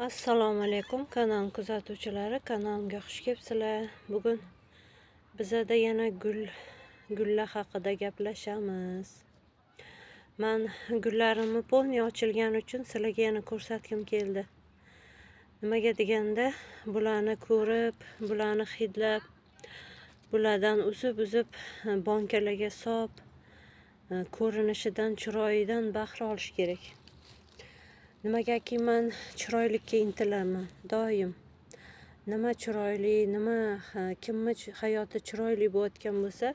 Assalomu alaykum kanal kuzatuvchilari, kanalimga xush kelibsizlar. Bugun bizada yana gullar haqida gaplashamiz. Men gullarimni polni ochilgani uchun sizlarga yana ko'rsatgim keldi. Nimaga deganda, bularni ko'rib, bularni hidlab, bulardan uzib bankalarga solib, ko'rinishidan, chiroyidan bahra olish kerak. Nimagaki men chiroylikka intilaman doim. Nima chiroyli, kimni hayoti chiroyli bo'layotgan bo'lsa,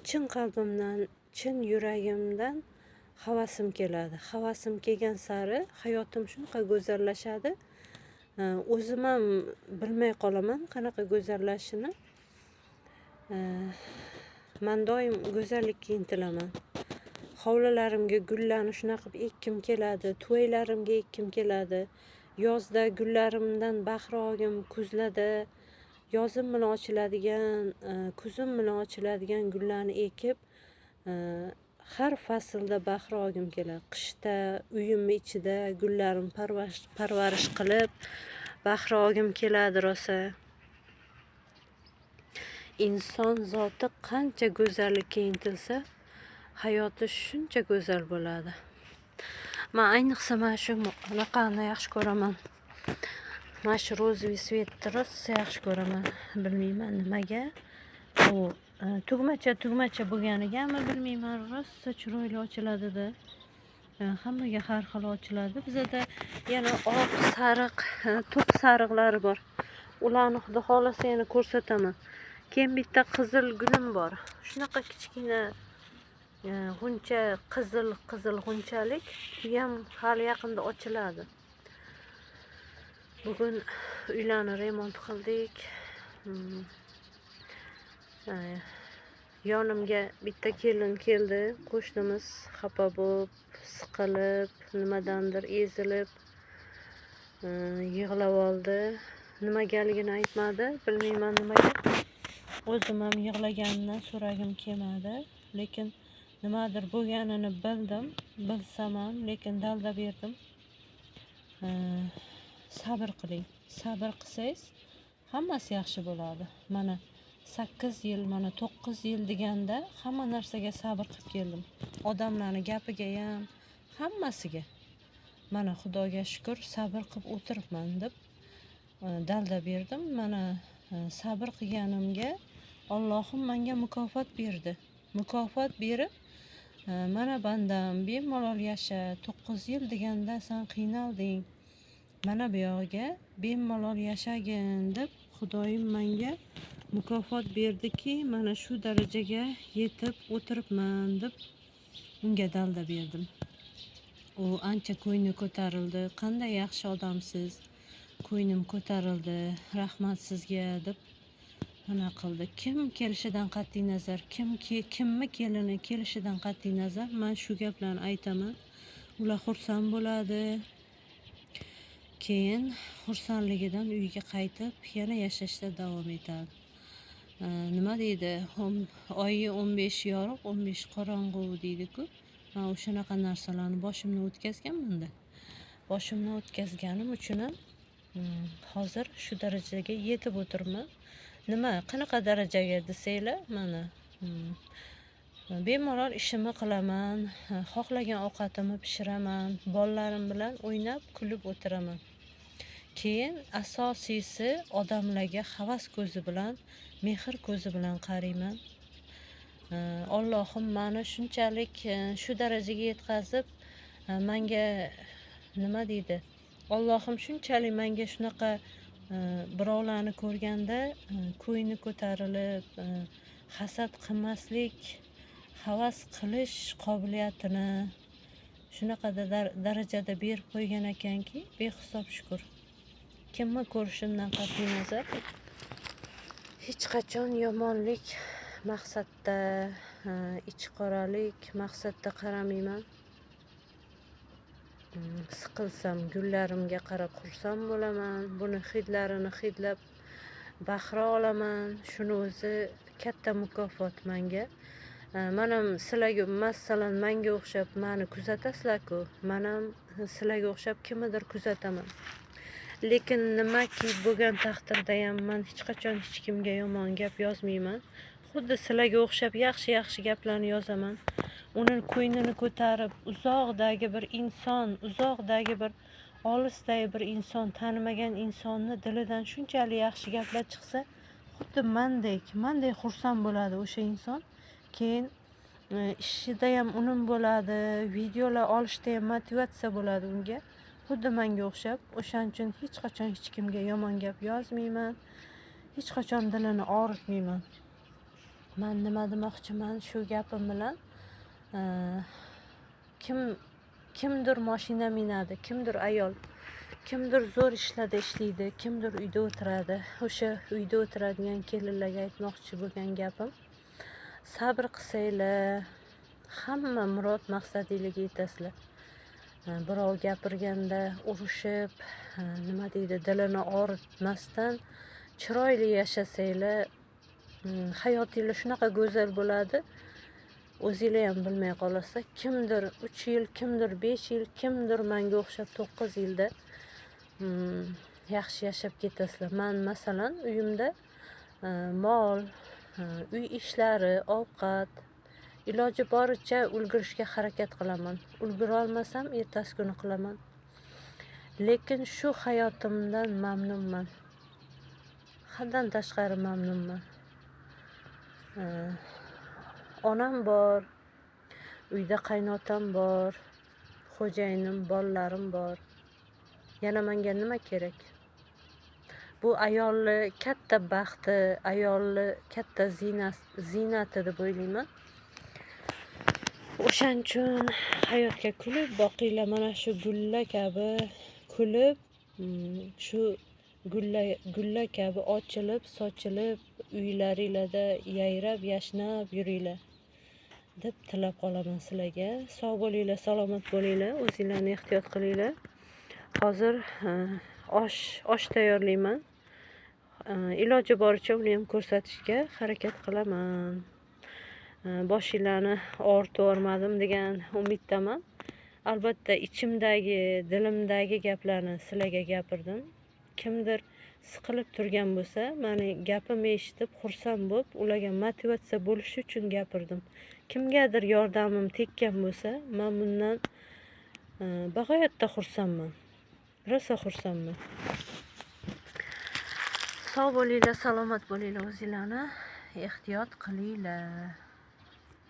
chin qalbimdan, chin yuragimdan havasim keladi. Havasim kelgan sari hayotim shunaqa go'zallashadi. O'zim ham bilmay qolaman qanaqa go'zallashini. Men doim go'zallikka intilaman. Hovlilarimga gullarni shunaqa ekkim keladi, to'ylarimga ekkim keladi. Yozda gullarimdan bahra olgim, kuzlarda yozim bilan ochiladigan, kuzim bilan ochiladigan gullarni ekib, har faslda bahra olgim keladi. Qishda uyimni ichida gullarim parvarish qilib bahra olgim keladi rosa. Inson zoti qancha go'zallikka intilsa, hayoti shuncha go'zal bo'ladi. Men ayniqsa mana shu bunaqani yaxshi ko'raman. Mana shu ro'zviy svetni rosa yaxshi ko'raman. Bilmayman nimaga. U tugmacha bo'lganigami bilmayman, rosa chiroyli ochiladi-da. Hammaga har xil ochiladi. Bizada yana oq, sariq, to'q sariqlari bor. Ularni xudo xolasa yana ko'rsataman. Keyin bitta qizil gulim bor. Shunaqa kichkina g'uncha, qizil g'unchalik, u ham hali yaqinda ochiladi. Bugun uylarni remont qildik. Yonimga bitta kelin keldi. Qo'shnimiz xafa bo'lib, siqilib, nimadandir ezilib, yig'lab oldi. Nimagaligini aytmadi, bilmayman nimaga. O'zim ham yig'laganini so'ragim kelmadi, lekin nimadir bo'lganini bilsam ham, lekin dalda berdim. Sabr qiling. Sabr qilsangiz hammasi yaxshi bo'ladi. Mana 8 yil, mana 9 yil deganda hamma narsaga sabr qilib keldim. Odamlarning gapiga ham, hammasiga. Mana Xudoga shukr, sabr qilib o'tiribman deb dalda berdim. Mana sabr qilganimga Allohim menga mukofot berdi. Mukofot berib, mana bandam, bemalol yasha, 9 yil deganda sen qiynalding. Mana bu yoqga bemalol yashagin deb Xudoyim menga mukofot berdiki, mana shu darajaga yetib o'tiribman deb unga dalda berdim. U ancha ko'ngli ko'tarildi. Qanday yaxshi odamsiz. Ko'nglim ko'tarildi. Rahmat sizga deb mana qildi. Kim kelishidan qat'iy nazar, kimni kelini kelishidan qat'iy nazar, men shu gaplarni aytaman. Ular xursand bo'ladi. Keyin xursandligidan uyiga qaytib, yana yashashda davom etadi. Nima deydi? Oyi 15 yorug', 15 qorong'u deydi-ku. Men o'shanaqa narsalarni boshimdan o'tkazganman-da. Boshimdan o'tkazganim uchun ham hozir shu darajaga yetib o'tirman. Nima, qanaqa darajaga desanglar, mana bemalol ishimni qilaman, xohlagan ovqatimni pishiraman, bolalarim bilan o'ynab, kulib o'tiraman. Keyin asosiysi odamlarga havas ko'zi bilan, mehr ko'zi bilan qarayman. Allohim meni shunchalik shu darajaga yetkazib, menga nima deydi? Allohim shunchalik menga shunaqa birovlarni ko'rganda ko'ngli ko'tarilib, hasad qilmaslik, havas qilish qobiliyatini shunaqa darajada berib qo'ygan ekanki, behisob shukr. Kimni ko'rishimdan qat'iy nazar, hech qachon yomonlik maqsadda, ichqoralik maqsadda qaramayman. Siqilsam gullarimga qarab xursand bo'laman. Buni hidlarini hidlab bahra olaman. Shuni o'zi katta mukofot menga. Manam sizlarga masalan menga o'xshab meni kuzatasizlar-ku, manam sizlarga o'xshab kimnidir kuzataman. Lekin nimaki bo'lgan taqdirda ham men hech qachon hech kimga yomon gap yozmayman. Xuddi sizlarga o'xshab yaxshi gaplarni yozaman. Uning ko'nglini ko'tarib, uzoqdagi bir inson, uzoqdagi bir olisdagi bir inson, tanimagan insonni dilidan shunchalik yaxshi gaplar chiqsa, xuddi mendek xursand bo'ladi o'sha inson. Keyin ishida ham unum bo'ladi, videolar olishda ham motivatsiya bo'ladi unga. Xuddi menga o'xshab, o'shaning uchun hech qachon hech kimga yomon gap yozmayman. Hech qachon dilini og'ritmayman. Men nima demoqchiman shu gapim bilan? Kimdir mashina minadi, kimdir ayol, kimdir zo'r ishlarda ishlaydi, kimdir uyda o'tiradi. O'sha uyda o'tiradigan kelinlarga aytmoqchi bo'lgan gapim, sabr qilsanglar, hamma murod maqsadinglarga yetasizlar. Birov gapirganda urushib, nima deydi, dilini og'ritmasdan chiroyli yashasanglar, hayotinglar shunaqa go'zal bo'ladi. O'zinglar ham bilmay qolasizlar. Kimdir 3 yil, kimdir 5 yil, kimdir menga o'xshab 9 yilda yaxshi yashab ketasizlar. Men masalan uyimda mol, uy ishlari, ovqat iloji boricha ulgurishga harakat qilaman. Ulgura olmasam ertasi kuni qilaman. Lekin shu hayotimdan mamnunman. Haddan tashqari mamnunman. Onam bor, uyda qaynotam bor, xo'jayinim, bolalarim bor. Yana menga nima kerak? Bu ayolni katta baxti, ayolni katta ziynati deb o'ylayman. O'shaning uchun hayotga kulib boqinglar, mana shu gulla kabi kulib, shu gulla kabi ochilib, sochilib, uylaringlarda yayrab, yashnab yuringlar deb tilab qolaman sizlarga. Sog' bo'linglar, salomat bo'linglar, o'zinglarni ehtiyot qilinglar. Hozir osh tayyorlayman. Iloji boricha uni ham ko'rsatishga harakat qilaman. Boshinglarni og'ritib yormadim degan umiddaman. Albatta ichimdagi, dilimdagi gaplarni sizlarga gapirdim. Kimdir siqilib turgan bo'lsa, meni gapimni eshitib xursand bo'lib, ularga motivatsiya bo'lishi uchun gapirdim. Kimgadir yordamim tekkan bo'lsa, men bundan bag'oyatda xursandman. Rosa xursandman. Sog' bo'linglar, salomat bo'linglar, o'zinglarni ehtiyot qilinglar.